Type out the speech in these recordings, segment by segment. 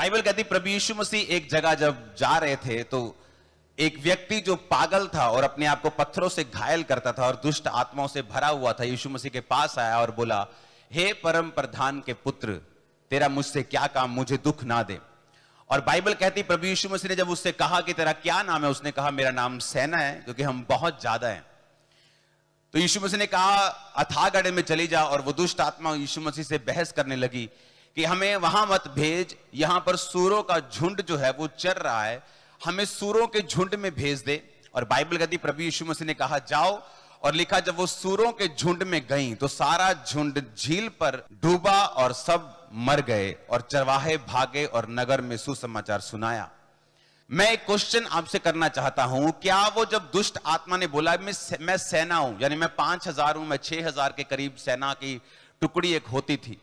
Bible कहती प्रभु यीशु मसीह एक जगह जब जा रहे थे तो एक व्यक्ति जो पागल था और अपने आप को पत्थरों से घायल करता था और दुष्ट आत्माओं से भरा हुआ था, यीशु मसीह के पास आया और बोला, हे परम प्रधान के पुत्र, तेरा मुझसे क्या काम, मुझे दुख ना दे। और बाइबल कहती प्रभु यीशु मसीह ने जब उससे कहा कि तेरा क्या नाम है, उसने कहा मेरा नाम सेना है, क्योंकि हम बहुत ज्यादा हैं। तो यीशु मसीह ने कहा अथाह गड्ढे में चली जा। और वो दुष्ट आत्मा यीशु मसीह से बहस करने लगी कि हमें वहां मत भेज, यहां पर सूरों का झुंड जो है वो चर रहा है, हमें सूरों के झुंड में भेज दे। और बाइबल कहती प्रभु यीशु मसीह ने कहा जाओ। और लिखा जब वो सूरों के झुंड में गई तो सारा झुंड झील पर डूबा और सब मर गए और चरवाहे भागे और नगर में सुसमाचार सुनाया। मैं एक क्वेश्चन आपसे करना चाहता हूं, क्या वो जब दुष्ट आत्मा ने बोला मैं सेना हूं, यानी मैं 5000 हूं, मैं 6000 के करीब सेना की टुकड़ी एक होती थी।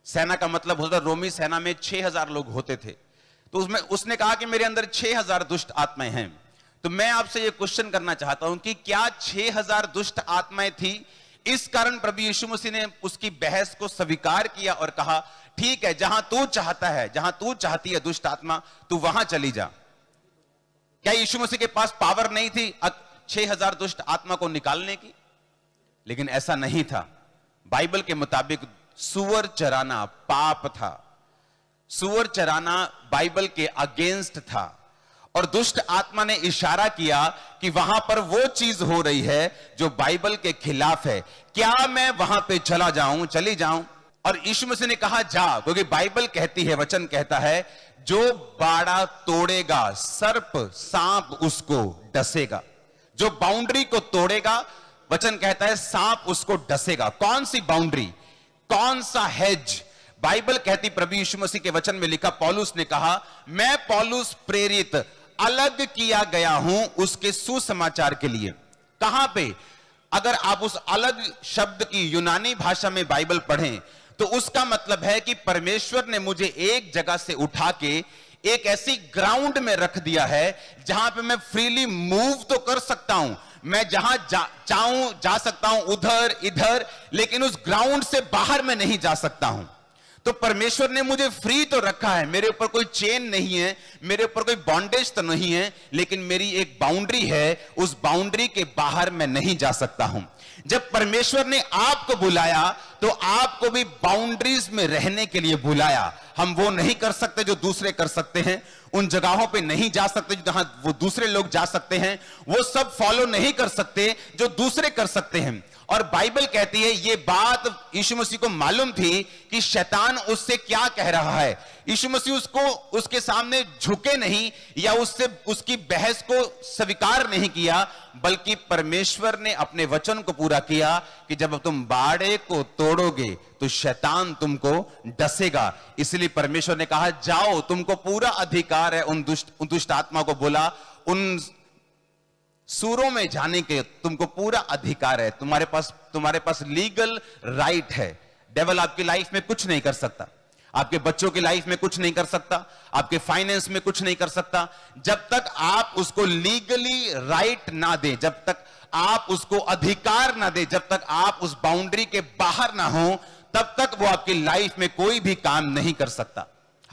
सेना का मतलब होता, रोमी सेना में 6000 लोग होते थे। तो उसमें उसने कहा कि मेरे अंदर 6000 दुष्ट आत्माएं हैं। तो मैं आपसे यह क्वेश्चन करना चाहता हूं कि क्या 6000 दुष्ट आत्माएं थी? इस कारण प्रभु यीशु मसीह ने उसकी बहस को स्वीकार किया और कहा ठीक है, जहां तू चाहता है, जहां तू चाहती है दुष्ट आत्मा, तू वहां चली जा। क्या यीशु मसीह के पास पावर नहीं थी 6000 दुष्ट आत्मा को निकालने की? लेकिन ऐसा नहीं था। बाइबल के मुताबिक सुअर चराना पाप था, सुअर चराना बाइबल के अगेंस्ट था। और दुष्ट आत्मा ने इशारा किया कि वहां पर वो चीज हो रही है जो बाइबल के खिलाफ है, क्या मैं वहां पे चला जाऊं, चली जाऊं? और यीशु मसीह ने कहा जा, क्योंकि बाइबल कहती है, वचन कहता है, जो बाड़ा तोड़ेगा सर्प सांप उसको डसेगा। जो बाउंड्री को तोड़ेगा, वचन कहता है सांप उसको डसेगा। कौन सी बाउंड्री, कौन सा हेज? बाइबल कहती प्रभु यीशु मसीह के वचन में लिखा, पौलुस ने कहा मैं पौलुस प्रेरित अलग किया गया हूं उसके सुसमाचार के लिए। कहां पे? अगर आप उस अलग शब्द की यूनानी भाषा में बाइबल पढ़ें तो उसका मतलब है कि परमेश्वर ने मुझे एक जगह से उठा के एक ऐसी ग्राउंड में रख दिया है जहां पे मैं फ्रीली मूव तो कर सकता हूं, मैं जहां चाहूं जा सकता हूं, उधर इधर, लेकिन उस ग्राउंड से बाहर मैं नहीं जा सकता हूं। तो परमेश्वर ने मुझे फ्री तो रखा है, मेरे ऊपर कोई चेन नहीं है, मेरे ऊपर कोई बॉन्डेज तो नहीं है, लेकिन मेरी एक बाउंड्री है, उस बाउंड्री के बाहर मैं नहीं जा सकता हूं। जब परमेश्वर ने आपको बुलाया तो आपको भी बाउंड्रीज में रहने के लिए बुलाया। हम वो नहीं कर सकते जो दूसरे कर सकते हैं, उन जगहों पे नहीं जा सकते जहां वो दूसरे लोग जा सकते हैं, वो सब फॉलो नहीं कर सकते जो दूसरे कर सकते हैं। और बाइबल कहती है ये बात यीशु मसीह को मालूम थी कि शैतान उससे क्या कह रहा है। यीशु मसीह उसके सामने झुके नहीं या उससे उसकी बहस को स्वीकार नहीं किया, बल्कि परमेश्वर ने अपने वचन को पूरा किया कि जब तुम बाड़े को तोड़ोगे तो शैतान तुमको डसेगा। इसलिए परमेश्वर ने कहा जाओ, तुमको पूरा अधिकार है। उन दुष्ट आत्मा को बोला उन सूरों में जाने के तुमको पूरा अधिकार है, तुम्हारे पास लीगल राइट है। डेविल आपकी लाइफ में कुछ नहीं कर सकता, आपके बच्चों की लाइफ में कुछ नहीं कर सकता, आपके फाइनेंस में कुछ नहीं कर सकता, जब तक आप उसको लीगली राइट ना दें, जब तक आप उसको अधिकार ना दें, जब तक आप उस बाउंड्री के बाहर ना हो, तब तक वो आपकी लाइफ में कोई भी काम नहीं कर सकता।